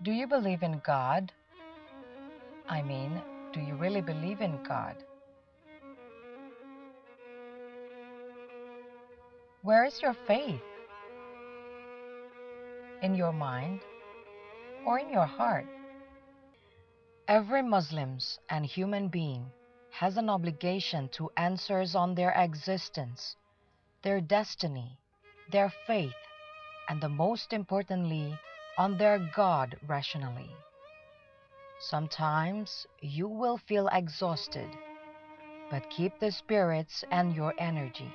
Do you believe in God? I mean, do you really believe in God? Where is your faith? In your mind or in your heart? Every Muslim and human being has an obligation to answers on their existence, their destiny, their faith, and the most importantly, on their God rationally. Sometimes you will feel exhausted, but keep the spirits and your energy,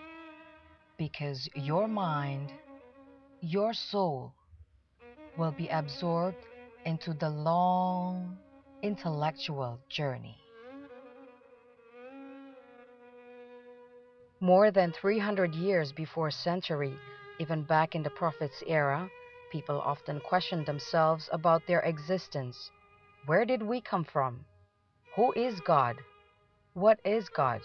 because your mind, your soul, will be absorbed into the long intellectual journey. More than 300 years before century, even back in the Prophet's era, people often questioned themselves about their existence. Where did we come from? Who is God? What is God?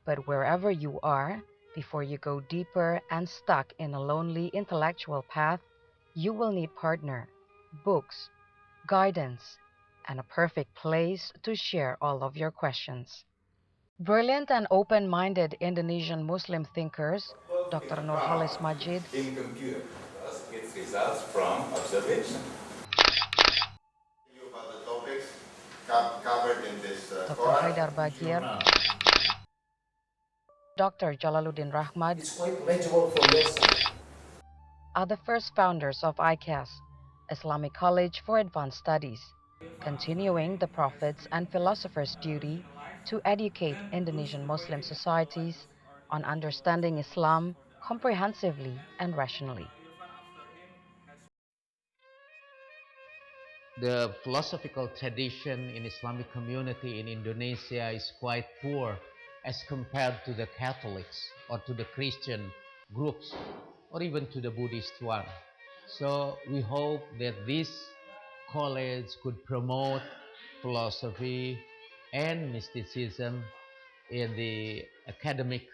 But wherever you are, before you go deeper and stuck in a lonely intellectual path, you will need partner, books, guidance, and a perfect place to share all of your questions. Brilliant and open-minded Indonesian Muslim thinkers, Dr. Nurhalis Majid, in computer because it results from observation. You about the topics covered in this Dr. course. Haidar Bagir, Dr. Jalaluddin Rahmad It's quite legible for your side. are the first founders of ICAS, Islamic College for Advanced Studies, continuing the Prophet's and philosophers' duty to educate Indonesian Muslim societies on understanding Islam comprehensively and rationally. The philosophical tradition in Islamic community in Indonesia is quite poor as compared to the Catholics or to the Christian groups or even to the Buddhist one. So we hope that this college could promote philosophy and mysticism in the academic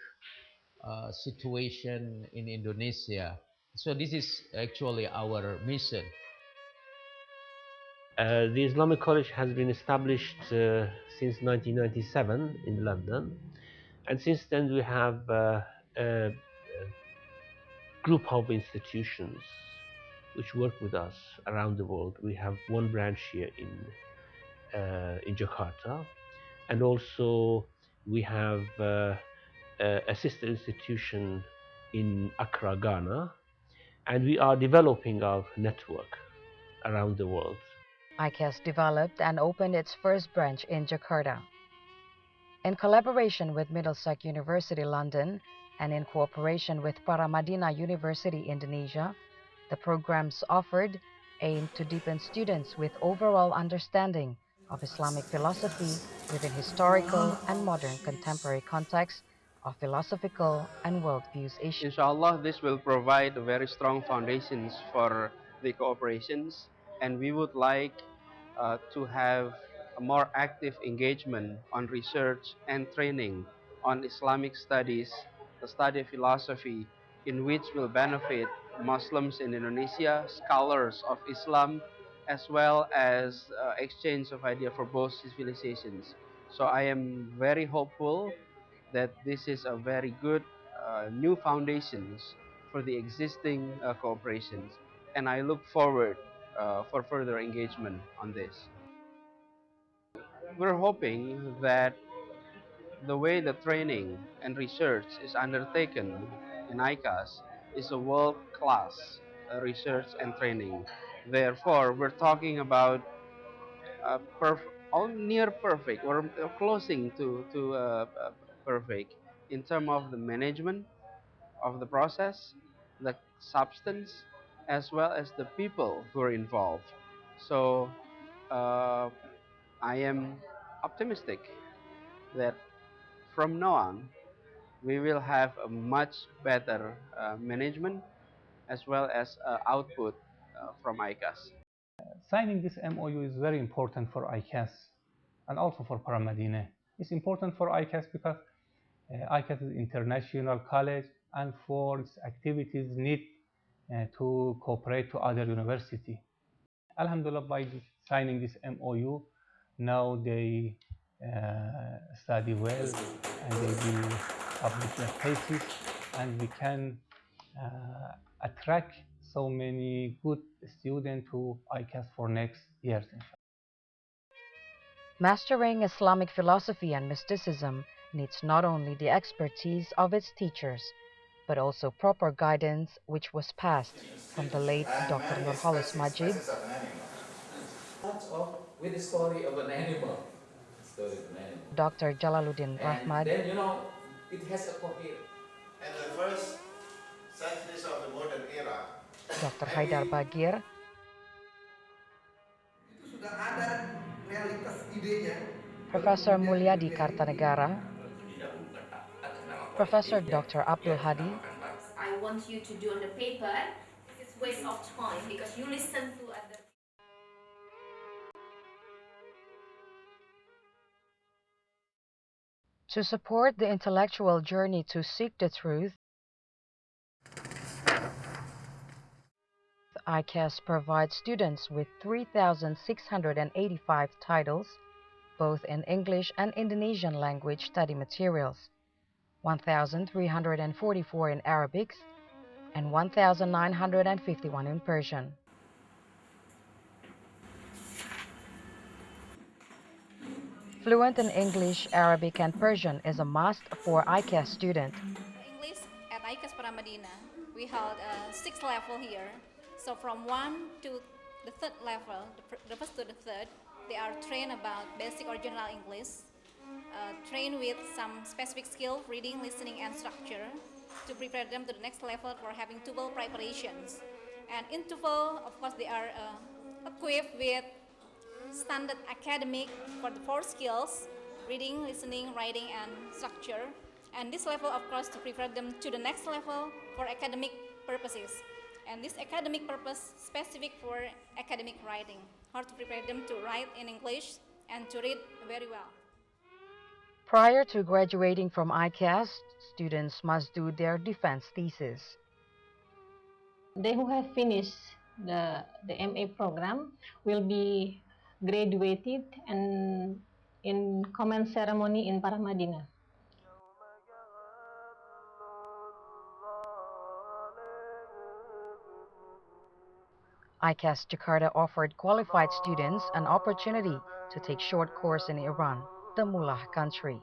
situation in Indonesia. So this is actually our mission. The Islamic College has been established since 1997 in London, and since then we have a group of institutions which work with us around the world. We have one branch here in Jakarta, and also we have a sister institution in Accra, Ghana, and we are developing our network around the world. ICAS developed and opened its first branch in Jakarta. In collaboration with Middlesex University London and in cooperation with PARAMADINA University Indonesia, the programs offered aim to deepen students with overall understanding of Islamic philosophy within historical and modern contemporary context of philosophical and worldviews issues. Inshallah, this will provide very strong foundations for the cooperations, and we would like to have a more active engagement on research and training on Islamic studies, the study of philosophy, in which will benefit Muslims in Indonesia, scholars of Islam, as well as exchange of ideas for both civilizations. So I am very hopeful that this is a very good new foundations for the existing cooperations, and I look forward for further engagement on this. We're hoping that the way the training and research is undertaken in ICAS is a world-class research and training. Therefore, we're talking about all near perfect or closing to perfect in terms of the management of the process, the substance, as well as the people who are involved. So uh, I am optimistic that from now on we will have a much better management as well as output from ICAS. Signing this MOU is very important for ICAS and also for PARAMADINA. It's important for ICAS because ICAS is international college, and for its activities need to cooperate to other university. Alhamdulillah, by signing this MOU, now they study well and they will publish their thesis, and we can attract so many good students to ICAS for next years. Mastering Islamic philosophy and mysticism needs not only the expertise of its teachers, but also proper guidance, which was passed from the late Dr. Man is Nurholis Majid, species of an animal. With the story of an animal. Story of an animal. Dr. Jalaluddin And Rahmad, then, it has a coherence. And the first centuries of the modern era, Dr. Haidar Bagir, Itu sudah ada realitas idenya. Professor Mulyadi Kartanegara, Professor Dr. Abdul Hadi, I want you to do on the paper. It's waste of time because you listen to other. to support the intellectual journey to seek the truth, ICAS provides students with 3,685 titles, both in English and Indonesian language study materials, 1,344 in Arabic, and 1,951 in Persian. Fluent in English, Arabic, and Persian is a must for ICAS student. English at ICAS PARAMADINA, we held 6 level here. So from 1 to the 3rd level, the first to the 3rd, they are trained about basic or general English, trained with some specific skill, reading, listening, and structure, to prepare them to the next level for having TOEFL preparations. And in TOEFL, of course, they are equipped with standard academic for the 4 skills: reading, listening, writing, and structure. And this level, of course, to prepare them to the next level for academic purposes. And this academic purpose specific for academic writing, how to prepare them to write in English and to read very well. Prior to graduating from ICAS, students must do their defense thesis. They who have finished the MA program will be graduated and in commence ceremony in PARAMADINA. ICAS Jakarta offered qualified students an opportunity to take short course in Iran, the Mullah country.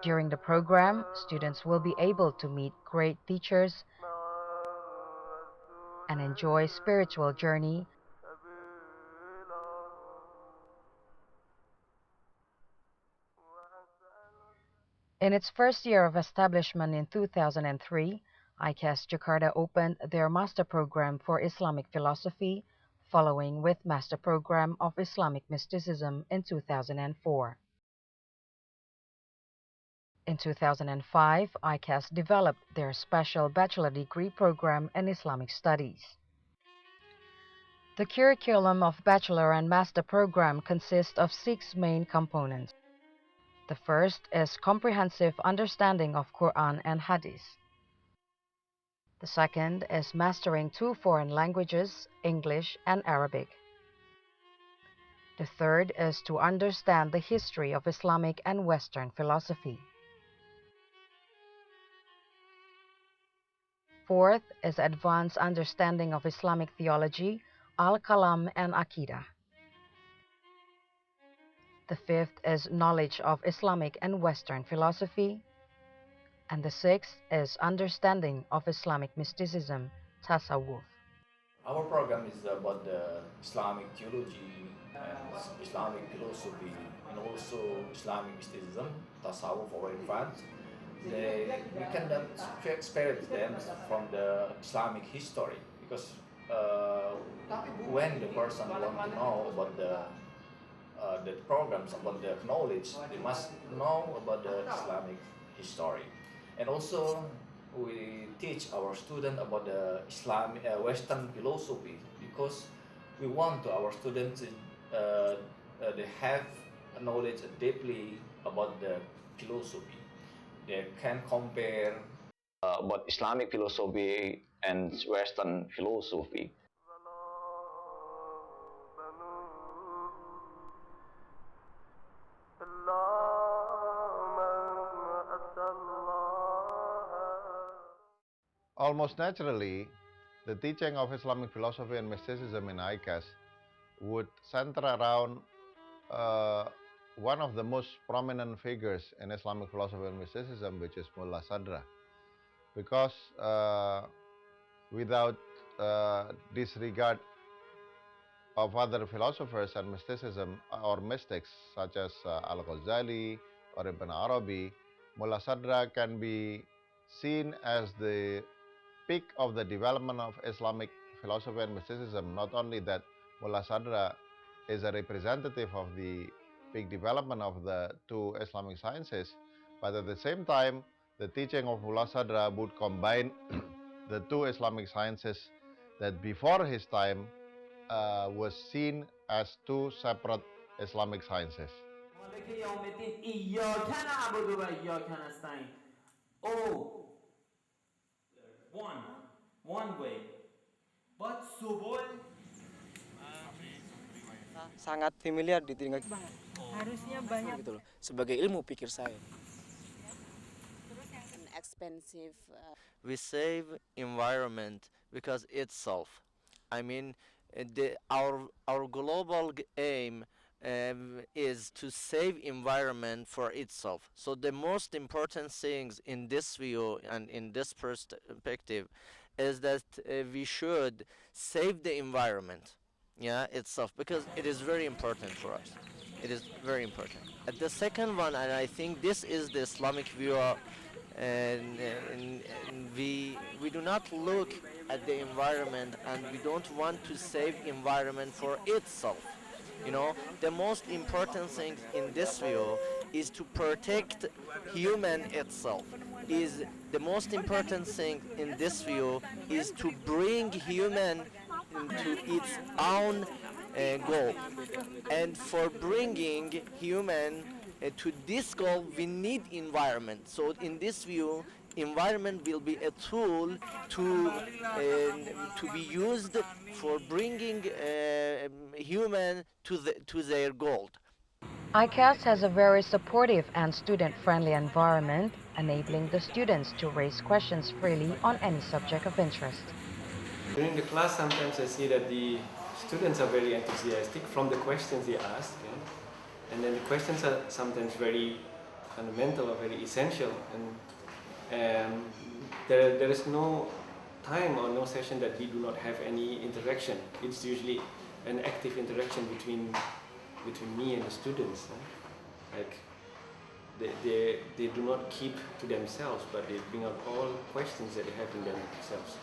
During the program, students will be able to meet great teachers and enjoy spiritual journey. In its first year of establishment in 2003, ICAS Jakarta opened their master program for Islamic philosophy, following with master program of Islamic mysticism in 2004. In 2005, ICAS developed their special bachelor degree program in Islamic studies. The curriculum of bachelor and master program consists of 6 main components. The first is comprehensive understanding of Quran and Hadith. The second is mastering 2 foreign languages, English and Arabic. The third is to understand the history of Islamic and Western philosophy. Fourth is advanced understanding of Islamic theology, al-Kalam and Aqidah. The fifth is knowledge of Islamic and Western philosophy. And the sixth is understanding of Islamic mysticism, tasawwuf. Our program is about the Islamic theology and Islamic philosophy and also Islamic mysticism, tasawwuf or advanced. We cannot experience them from the Islamic history because when the person wants to know about the programs, about the knowledge, they must know about the Islamic history. And also, we teach our students about the Western philosophy because we want our students they have knowledge deeply about the philosophy. They can compare about Islamic philosophy and Western philosophy. Almost naturally, the teaching of Islamic philosophy and mysticism in ICAS would center around uh, one of the most prominent figures in Islamic philosophy and mysticism, which is Mullah Sadra. Because without disregard of other philosophers and mysticism or mystics such as Al-Ghazali or Ibn Arabi, Mullah Sadra can be seen as the peak of the development of Islamic philosophy and mysticism. Not only that, Mullah Sadra is a representative of the peak development of the two Islamic sciences, but at the same time, the teaching of Mullah Sadra would combine the two Islamic sciences that before his time was seen as two separate Islamic sciences. Oh, one way. But subul sangat familiar di telinga harusnya banyak gitu loh sebagai ilmu pikir saya. Expensive. We save environment because itself. I mean, our global aim is to save environment for itself. So the most important things in this view and in this perspective is that we should save the environment, yeah, itself, because it is very important for us. It is very important. The second one, and I think this is the Islamic view, and we do not look at the environment, and we don't want to save environment for itself. You know, the most important thing in this view is to protect human itself. Is the most important thing in this view is to bring human into its own goal. And for bringing human to this goal, we need environment. So in this view, environment will be a tool to be used for bringing human to their goal. ICAS has a very supportive and student-friendly environment, enabling the students to raise questions freely on any subject of interest. During the class, sometimes I see that the students are very enthusiastic from the questions they ask, and then the questions are sometimes very fundamental or very essential, and there is no time or no session that we do not have any interaction. It's usually an active interaction between me and the students. Like they do not keep to themselves, but they bring out all questions that they have in themselves.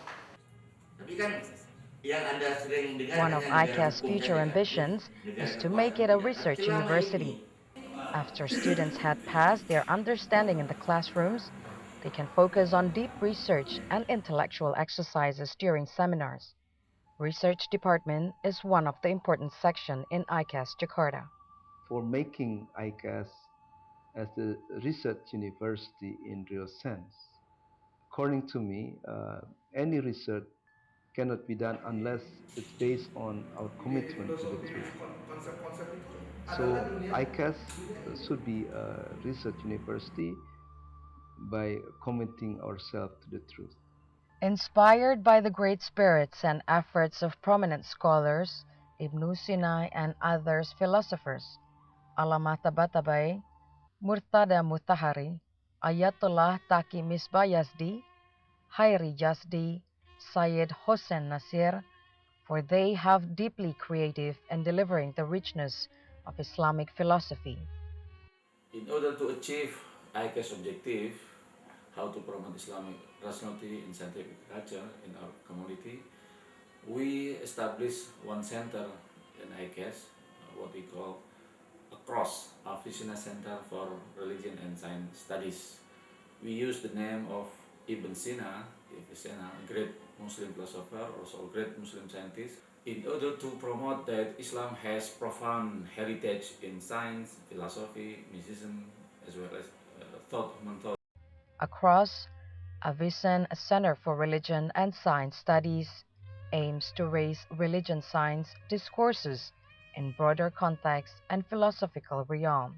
One of ICAS' future ambitions is to make it a research university. After students had passed their understanding in the classrooms, they can focus on deep research and intellectual exercises during seminars. Research department is one of the important sections in ICAS Jakarta. For making ICAS as the research university in real sense, according to me, any research cannot be done unless it's based on our commitment to the truth. So ICAS should be a research university by committing ourselves to the truth. Inspired by the great spirits and efforts of prominent scholars, Ibn Sina and others philosophers, Allama Tabatabai, Murtada Mutahari, Ayatollah Taqi Misbah Yazdi, Hairi Yazdi, Syed Hossein Nasir, for they have deeply creative in delivering the richness of Islamic philosophy. In order to achieve ICAS objective, how to promote Islamic rationality in scientific culture in our community, we established one center in ICAS, what we call a cross, Avicenna Center for Religion and Science Studies. We use the name of Ibn Sina, a great Muslim philosopher, also a great Muslim scientist, in order to promote that Islam has profound heritage in science, philosophy, mysticism, as well as human thought. Across, Avicen Center for Religion and Science Studies aims to raise religion science discourses in broader context and philosophical realm.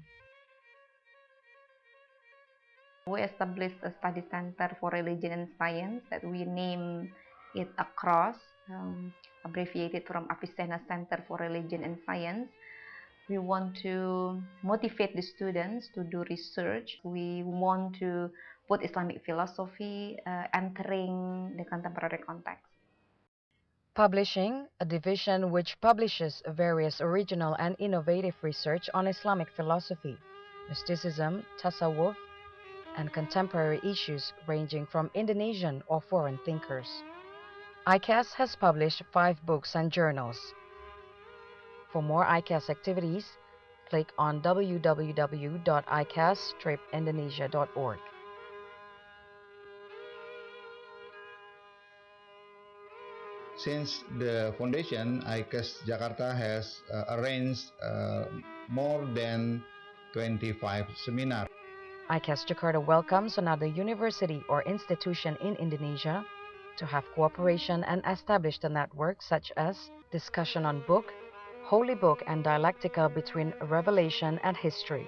We established a study center for religion and science that we name it across, abbreviated from Avicenna Center for Religion and Science. We want to motivate the students to do research. We want to put Islamic philosophy entering the contemporary context. Publishing, a division which publishes various original and innovative research on Islamic philosophy, mysticism, tasawwuf, and contemporary issues ranging from Indonesian or foreign thinkers. ICAS has published 5 books and journals. For more ICAS activities, click on www.icas-indonesia.org. Since the foundation, ICAS Jakarta has arranged more than 25 seminars. ICAS Jakarta welcomes another university or institution in Indonesia to have cooperation and establish a network such as discussion on book, holy book and dialectica between revelation and history,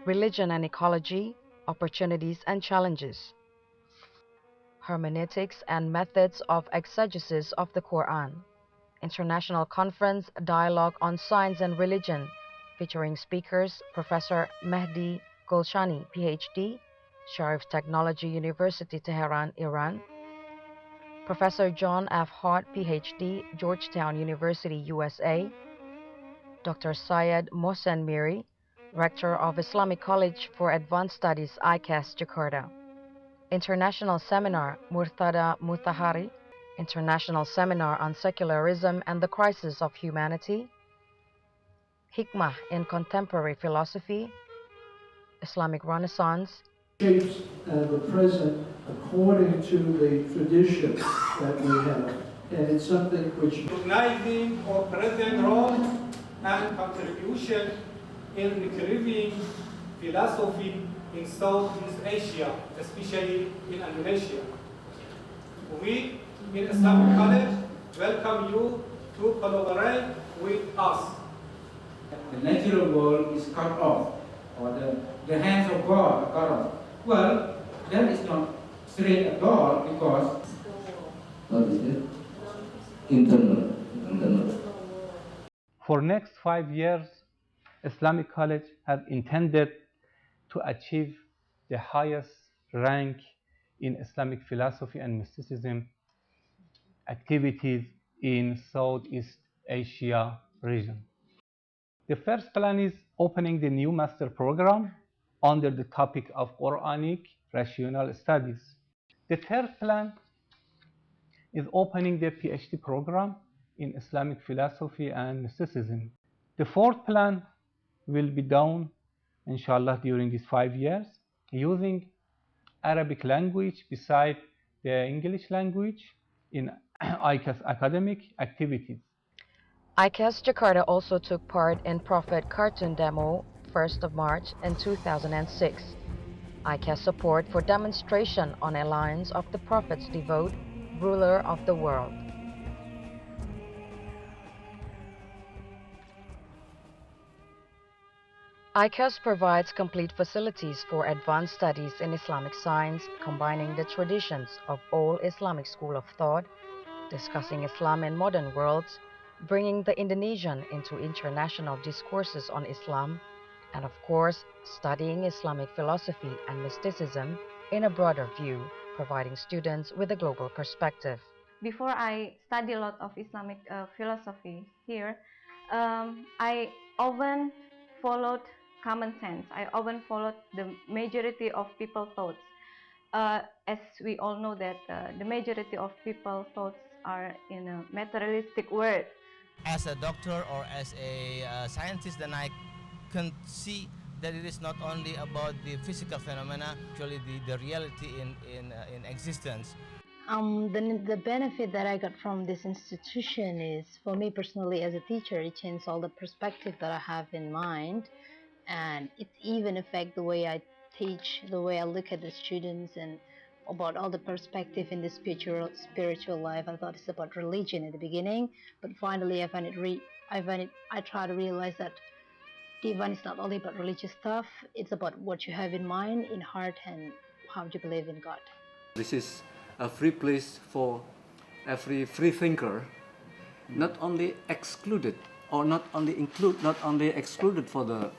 religion and ecology, opportunities and challenges, hermeneutics and methods of exegesis of the Quran, international conference dialogue on science and religion featuring speakers Professor Mehdi Golshani, PhD, Sharif Technology University, Tehran, Iran, Professor John F. Hart, PhD, Georgetown University, USA, Dr. Syed Mohsen Miri, Rector of Islamic College for Advanced Studies, ICAS, Jakarta, International Seminar Murtada Mutahari, International Seminar on Secularism and the Crisis of Humanity, Hikmah in Contemporary Philosophy, Islamic Renaissance, shapes the present according to the tradition that we have. And it's something which recognizing our present role and contribution in retrieving philosophy in Southeast Asia, especially in Indonesia. We in Islamic College welcome you to collaborate with us. The natural world is cut off, or the hands of God are cut off. Well, that is not straight at all, because what is it? Internal. For next 5 years, Islamic College has intended to achieve the highest rank in Islamic philosophy and mysticism activities in Southeast Asia region. The first plan is opening the new master program under the topic of Quranic rational studies. The third plan is opening the PhD program in Islamic philosophy and mysticism. The fourth plan will be done, inshallah, during these 5 years, using Arabic language beside the English language in ICAS academic activities. ICAS Jakarta also took part in Prophet Cartoon Demo 1st of March in 2006. ICAS support for demonstration on Alliance of the Prophet's Devote, Ruler of the World. ICAS provides complete facilities for advanced studies in Islamic science, combining the traditions of all Islamic school of thought, discussing Islam in modern worlds, bringing the Indonesian into international discourses on Islam, and of course, studying Islamic philosophy and mysticism in a broader view, providing students with a global perspective. Before I study a lot of Islamic philosophy here, I often followed common sense. I often followed the majority of people's thoughts. As we all know that the majority of people's thoughts are in a materialistic world. As a doctor or as a scientist, then I can see that it is not only about the physical phenomena, actually the reality in existence. The benefit that I got from this institution is, for me personally as a teacher, it changed all the perspective that I have in mind, and it even affects the way I teach, the way I look at the students, and about all the perspective in the spiritual life. I thought it's about religion at the beginning, but finally I try to realize that Divan is not only about religious stuff, it's about what you have in mind, in heart, and how you believe in God. This is a free place for every free thinker, not only excluded or not only excluded for the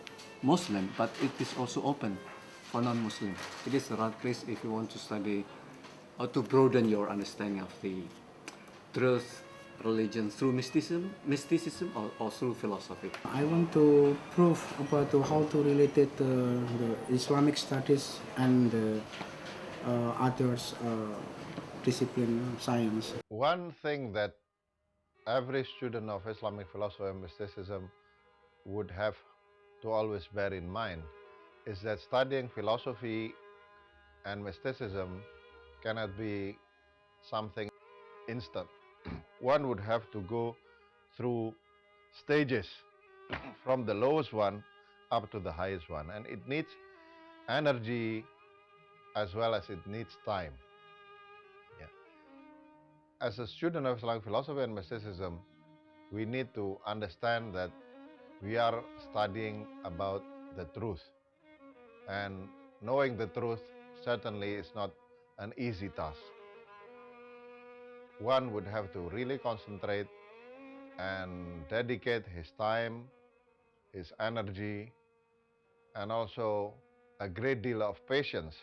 Muslim, but it is also open for non-Muslim. It is the right place if you want to study or to broaden your understanding of the truth, religion through mysticism or through philosophy. I want to prove about how to relate it the Islamic studies and others discipline science. One thing that every student of Islamic philosophy and mysticism would have to always bear in mind is that studying philosophy and mysticism cannot be something instant. One would have to go through stages from the lowest one up to the highest one, and it needs energy as well as it needs time. Yeah. As a student of Islamic philosophy and mysticism, we need to understand that we are studying about the truth, and knowing the truth certainly is not an easy task. One would have to really concentrate and dedicate his time, his energy, and also a great deal of patience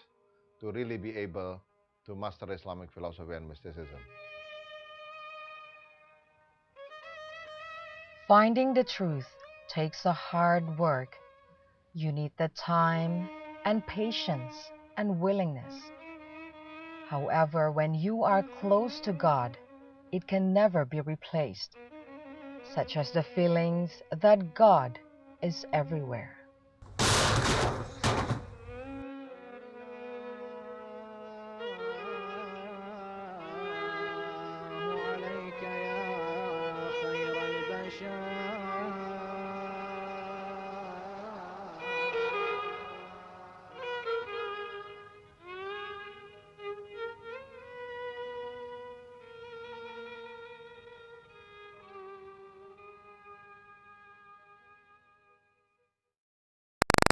to really be able to master Islamic philosophy and mysticism. Finding the truth takes a hard work. You need the time and patience and willingness. However, when you are close to God, it can never be replaced, such as the feelings that God is everywhere.